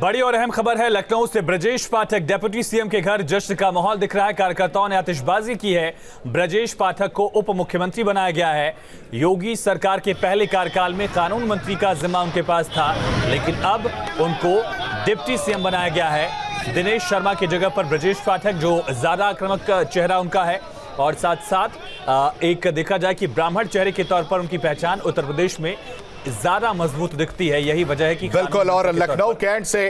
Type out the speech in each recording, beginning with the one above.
बड़ी और अहम खबर है लखनऊ से। ब्रजेश पाठक डिप्टी सीएम के घर जश्न का माहौल दिख रहा है। कार्यकर्ताओं ने आतिशबाजी की है। ब्रजेश पाठक को उप मुख्यमंत्री बनाया गया है। योगी सरकार के पहले कार्यकाल में कानून मंत्री का जिम्मा उनके पास था, लेकिन अब उनको डिप्टी सीएम बनाया गया है। दिनेश शर्मा की जगह पर ब्रजेश पाठक, जो ज्यादा आक्रामक चेहरा उनका है, और साथ साथ एक देखा जाए कि ब्राह्मण चेहरे के तौर पर उनकी पहचान उत्तर प्रदेश में ज्यादा मजबूत दिखती है। यही वजह है कि बिल्कुल, और लखनऊ कैंट से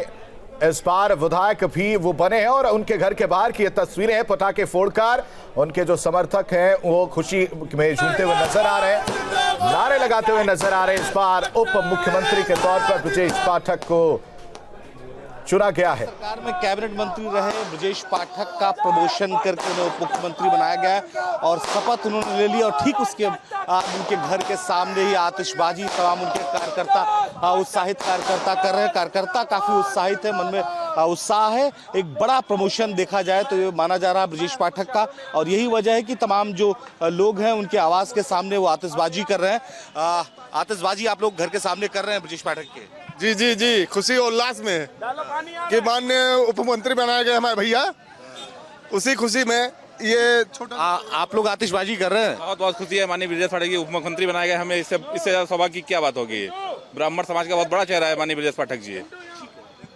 इस बार विधायक भी वो बने हैं और उनके घर के बाहर की ये तस्वीरें हैं। पटाखे फोड़कर उनके जो समर्थक हैं वो खुशी में झूमते हुए नजर आ रहे हैं, नारे लगाते हुए नजर आ रहे हैं। इस बार उप मुख्यमंत्री के तौर पर ब्रजेश पाठक को चुना गया है। सरकार में कैबिनेट मंत्री रहे ब्रजेश पाठक का प्रमोशन करके उन्हें उप मुख्यमंत्री बनाया गया है और शपथ उन्होंने ले ली। और ठीक उसके उनके घर के सामने ही आतिशबाजी तमाम उनके कार्यकर्ता उत्साहित कार्यकर्ता कर रहे हैं। कार्यकर्ता काफी उत्साहित है, मन में उत्साह है। एक बड़ा प्रमोशन देखा जाए तो ये माना जा रहा है ब्रजेश पाठक का, और यही वजह है कि तमाम जो लोग हैं उनके आवास के सामने वो आतिशबाजी कर रहे हैं। आतिशबाजी आप लोग घर के सामने कर रहे हैं ब्रजेश पाठक के? जी जी जी, खुशी और उल्लास में कि माननीय उप मंत्री बनाए गए हमारे भैया, उसी खुशी में ये छोटा आप लोग आतिशबाजी कर रहे हैं। बहुत बहुत खुशी है। माननीय ब्रजेश पाठक जी उप मुख्यमंत्री बनाए गए, हमें इससे ज्यादा सौभाग्य की क्या बात होगी। ब्राह्मण समाज का बहुत बड़ा चेहरा है माननीय ब्रजेश पाठक जी।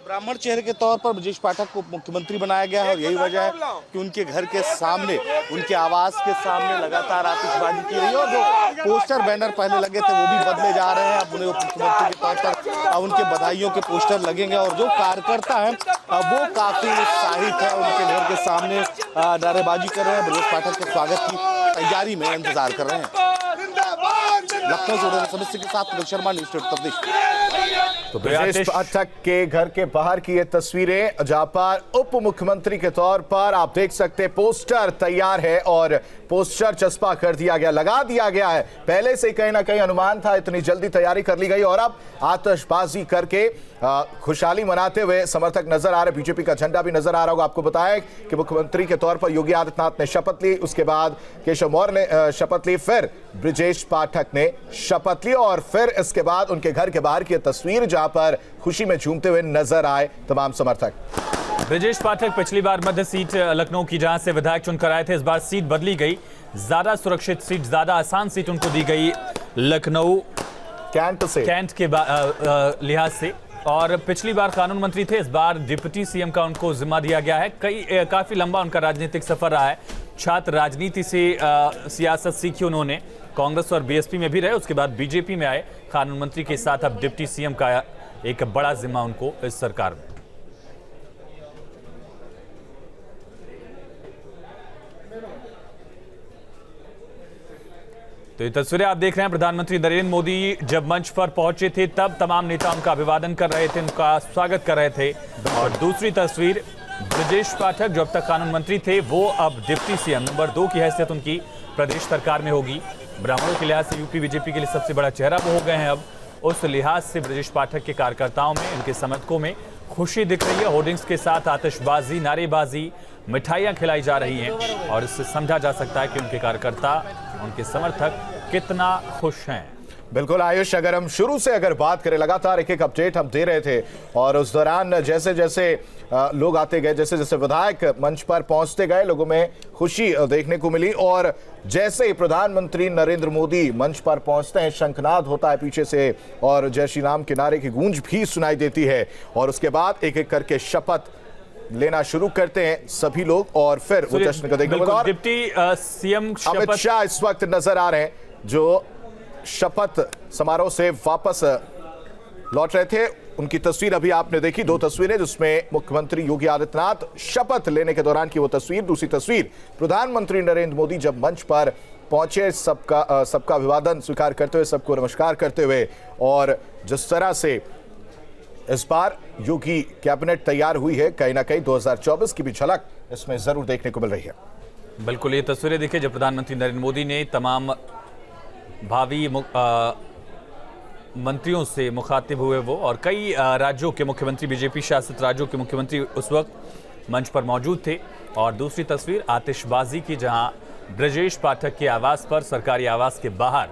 ब्राह्मण चेहरे के तौर पर ब्रजेश पाठक को मुख्यमंत्री बनाया गया है और यही वजह है कि उनके घर के सामने, उनके आवास के सामने लगातार आतिशबाजी की रही है। और जो पोस्टर बैनर पहले लगे थे वो भी बदले जा रहे हैं। अब उन्हें उप मुख्यमंत्री के तौर पर अब उनके बधाइयों के पोस्टर लगेंगे और जो कार्यकर्ता हैं वो काफी उत्साहित है, उनके घर के सामने नारेबाजी कर रहे हैं, ब्रजेश पाठक के स्वागत की तैयारी में इंतजार कर रहे हैं। लखनऊ से सदस्य के साथ शर्मा, न्यूज़ उत्तर प्रदेश। तो ब्रजेश पाठक के घर के बाहर की ये तस्वीरें, जहां पर उप मुख्यमंत्री के तौर पर आप देख सकते हैं पोस्टर तैयार है और पोस्टर चस्पा कर दिया गया, लगा दिया गया है। पहले से कहीं ना कहीं अनुमान था, इतनी जल्दी तैयारी कर ली गई और अब आतिशबाजी करके खुशहाली मनाते हुए समर्थक नजर आ रहे। बीजेपी का झंडा भी नजर आ रहा होगा। आपको बताया कि मुख्यमंत्री के तौर पर योगी आदित्यनाथ ने शपथ ली, उसके बाद केशव मौर्य ने शपथ ली, फिर ब्रजेश पाठक ने शपथ ली और फिर इसके बाद उनके घर के बाहर की तस्वीर जहां पर खुशी में झूमते हुए नजर आए तमाम समर्थक। ब्रजेश पाठक पिछली बार मध्य सीट लखनऊ की, जहां से विधायक चुनकर आए थे, इस बार सीट बदली गई। ज्यादा सुरक्षित सीट, ज्यादा आसान सीट उनको दी गई लखनऊ कैंट के लिहाज से। और पिछली बार कानून मंत्री थे, इस बार डिप्टी सीएम का उनको जिम्मा दिया गया है। काफी लंबा उनका राजनीतिक सफर रहा है। छात्र राजनीति से सियासत सीखी उन्होंने, कांग्रेस और बीएसपी में भी रहे, उसके बाद बीजेपी में आए। कानून मंत्री के साथ अब डिप्टी सीएम का एक बड़ा जिम्मा उनको इस सरकार में। तो ये तस्वीरें आप देख रहे हैं। प्रधानमंत्री नरेंद्र मोदी जब मंच पर पहुंचे थे तब तमाम नेता उनका अभिवादन कर रहे थे, उनका स्वागत कर रहे थे। और दूसरी तस्वीर ब्रजेश पाठक, जो अब तक कानून मंत्री थे, वो अब डिप्टी सीएम नंबर 2 की हैसियत उनकी प्रदेश सरकार में होगी। ब्राह्मणों के लिहाज से यूपी बीजेपी के लिए सबसे बड़ा चेहरा वो हो गए हैं अब। उस लिहाज से ब्रजेश पाठक के कार्यकर्ताओं में, उनके समर्थकों में खुशी दिख रही है। होर्डिंग्स के साथ आतिशबाजी, नारेबाजी, मिठाइयां खिलाई जा रही हैं और इससे समझा जा सकता है कि उनके कार्यकर्ता, उनके समर्थक कितना खुश हैं। बिल्कुल आयुष, अगर हम शुरू से बात करें, लगातार एक अपडेट हम दे रहे थे और उस दौरान जैसे जैसे लोग आते गए, जैसे जैसे विधायक मंच पर पहुंचते गए, लोगों में खुशी देखने को मिली। और जैसे ही प्रधानमंत्री नरेंद्र मोदी मंच पर पहुंचते हैं, शंखनाद होता है पीछे से और जय श्री राम के नारे की गूंज भी सुनाई देती है। और उसके बाद एक एक करके शपथ लेना शुरू करते हैं सभी लोग और फिर वो जश्न का देखने को। डिप्टी सीएम अमित शाह इस वक्त नजर आ रहे हैं, जो शपथ समारोह से वापस लौट रहे थे। उनकी तस्वीर अभी आपने देखी, 2 तस्वीरें, जिसमें मुख्यमंत्री योगी आदित्यनाथ शपथ लेने के दौरान की वो तस्वीर, दूसरी तस्वीर प्रधानमंत्री नरेंद्र मोदी जब मंच पर पहुंचे, सबका अभिवादन स्वीकार करते हुए, सबको नमस्कार करते हुए। और जिस तरह से इस बार योगी कैबिनेट तैयार हुई है, कहीं ना कहीं 2024 की भी झलक इसमें जरूर देखने को मिल रही है। बिल्कुल, ये तस्वीरें देखिए जब प्रधानमंत्री नरेंद्र मोदी ने तमाम भावी मंत्रियों से मुखातिब हुए वो, और कई राज्यों के मुख्यमंत्री, बीजेपी शासित राज्यों के मुख्यमंत्री उस वक्त मंच पर मौजूद थे। और दूसरी तस्वीर आतिशबाजी की, जहां ब्रजेश पाठक के आवास पर, सरकारी आवास के बाहर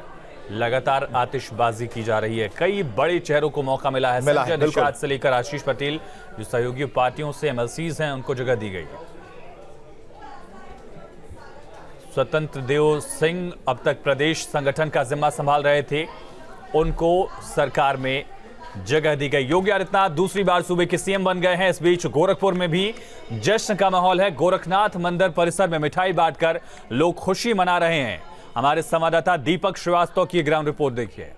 लगातार आतिशबाजी की जा रही है। कई बड़े चेहरों को मौका मिला है। संजय निषाद से लेकर आशीष पटेल, जो सहयोगी पार्टियों से एमएलसीज हैं, उनको जगह दी गई है। स्वतंत्र देव सिंह अब तक प्रदेश संगठन का जिम्मा संभाल रहे थे, उनको सरकार में जगह दी गई। योगी आदित्यनाथ दूसरी बार सूबे के सीएम बन गए हैं। इस बीच गोरखपुर में भी जश्न का माहौल है। गोरखनाथ मंदिर परिसर में मिठाई बांटकर लोग खुशी मना रहे हैं। हमारे संवाददाता दीपक श्रीवास्तव की ग्राउंड रिपोर्ट देखिए।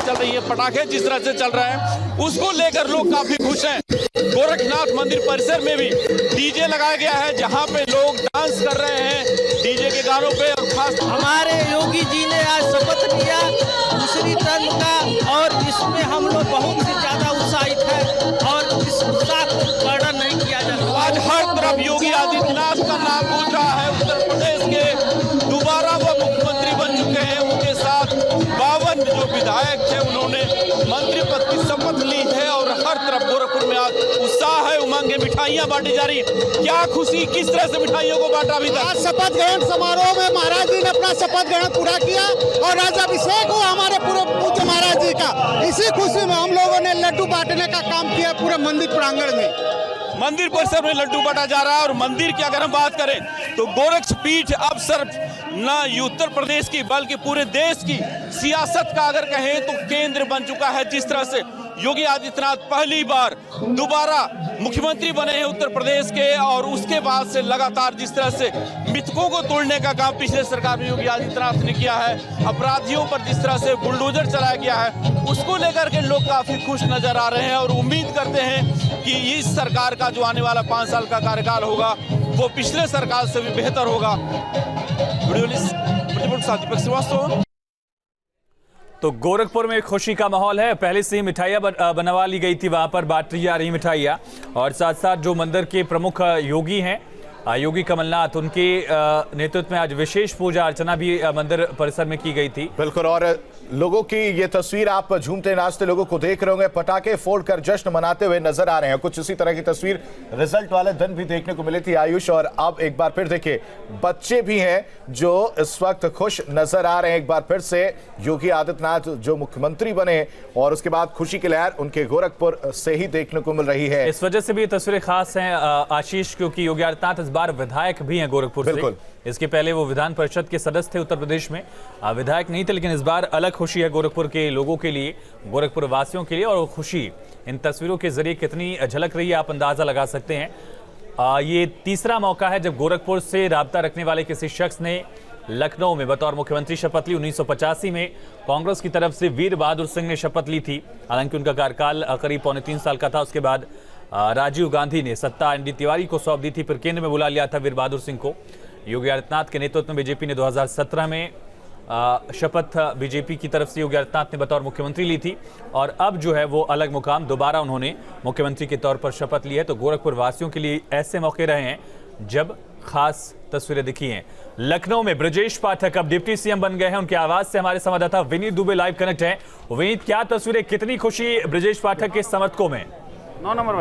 चल रही है, पटाखे जिस तरह से चल रहे हैं उसको लेकर लोग काफी खुश हैं। गोरखनाथ मंदिर परिसर में भी डीजे लगाया गया है, जहां पे लोग डांस कर रहे हैं डीजे के गानों पे। और खास हमारे योगी जी ने आज शपथ लिया दूसरी टर्म का, और इसमें हम लोग बहुत ही ज्यादा उत्साहित हैं और इस उत्साह को वर्णन नहीं किया जा सकता। आज हर तरफ योगी आदित्यनाथ का नाम गूंज रहा है। उत्तर प्रदेश के दोबारा वो मुख्यमंत्री बन चुके हैं। उनके साथ 52 जो विधायक थे उन्होंने मंत्री पद की शपथ ली है और हर तरफ गोरखपुर में आज उत्साह है, उमंग है, मिठाइयां बांटी जा रही। क्या खुशी, किस तरह से मिठाइयों को बांटा अभी तक? आज शपथ ग्रहण समारोह में महाराज जी ने अपना शपथ ग्रहण पूरा किया और राज्याभिषेक हुआ हमारे पूरे पूज्य महाराज जी का। इसी खुशी में हम लोगों ने लड्डू बांटने का काम किया पूरे मंदिर प्रांगण में। मंदिर परिसर में लड्डू बांटा जा रहा है। और मंदिर की अगर हम बात करें तो गोरक्षपीठ अब सिर्फ न उत्तर प्रदेश की बल्कि पूरे देश की सियासत का अगर कहें तो केंद्र बन चुका है। जिस तरह से योगी आदित्यनाथ पहली बार दोबारा मुख्यमंत्री बने हैं उत्तर प्रदेश के, और उसके बाद से लगातार जिस तरह से मिथकों को तोड़ने का काम पिछले सरकार में योगी आदित्यनाथ ने किया है, अपराधियों पर जिस तरह से बुलडोजर चलाया गया है, उसको लेकर के लोग काफी खुश नजर आ रहे हैं और उम्मीद करते हैं कि इस सरकार का जो आने वाला 5 साल का कार्यकाल होगा वो पिछले सरकार से भी बेहतर होगा। दीपक श्रीवास्तव। तो गोरखपुर में खुशी का माहौल है। पहले से ही मिठाइयाँ बनवा ली गई थी, वहां पर बांटी जा रही मिठाइयाँ। और साथ साथ जो मंदिर के प्रमुख योगी हैं, योगी कमलनाथ, उनके नेतृत्व में आज विशेष पूजा अर्चना भी मंदिर परिसर में की गई थी। बिल्कुल। और लोगों की ये तस्वीर आप झूमते नाचते लोगों को देख रहे होंगे, पटाखे फोड़कर जश्न मनाते हुए नजर आ रहे हैं। कुछ इसी तरह की तस्वीर रिजल्ट वाले दिन भी देखने को मिली थी आयुष। और अब एक बार फिर देखिए, बच्चे भी हैं जो इस वक्त खुश नजर आ रहे हैं। एक बार फिर से योगी आदित्यनाथ जो मुख्यमंत्री बने और उसके बाद खुशी की लहर उनके गोरखपुर से ही देखने को मिल रही है। इस वजह से भी तस्वीरें खास हैं आशीष, क्योंकि योगी आदित्यनाथ इस बार विधायक भी हैं गोरखपुर से। इसके पहले वो विधान परिषद के सदस्य थे उत्तर प्रदेश में, विधायक नहीं थे। लेकिन इस बार अलग खुशी है गोरखपुर के लोगों के लिए, गोरखपुर वासियों के लिए। और वो खुशी इन तस्वीरों के जरिए कितनी झलक रही है आप अंदाजा लगा सकते हैं। ये तीसरा मौका है जब गोरखपुर से राब्ता रखने वाले किसी शख्स ने लखनऊ में बतौर मुख्यमंत्री शपथ ली। 1985 में कांग्रेस की तरफ से वीर बहादुर सिंह ने शपथ ली थी। हालांकि उनका कार्यकाल करीब 3.25 साल का था। उसके बाद राजीव गांधी ने सत्ता एनडी तिवारी को सौंप दी थी, फिर केंद्र में बुला लिया था वीर बहादुर सिंह को। योगी आदित्यनाथ के नेतृत्व में बीजेपी ने 2017 में शपथ बीजेपी की तरफ से योगी आदित्यनाथ ने बतौर मुख्यमंत्री ली थी। और अब जो है वो अलग मुकाम दोबारा उन्होंने मुख्यमंत्री के तौर पर शपथ ली है। तो गोरखपुर वासियों के लिए ऐसे मौके रहे हैं जब खास तस्वीरें दिखी हैं। लखनऊ में ब्रजेश पाठक अब डिप्टी सीएम बन गए हैं। उनके आवाज से हमारे संवाददाता विनीत दुबे लाइव कनेक्ट हैं। विनीत, क्या तस्वीरें, कितनी खुशी ब्रजेश पाठक के समर्थकों में? 9 नंबर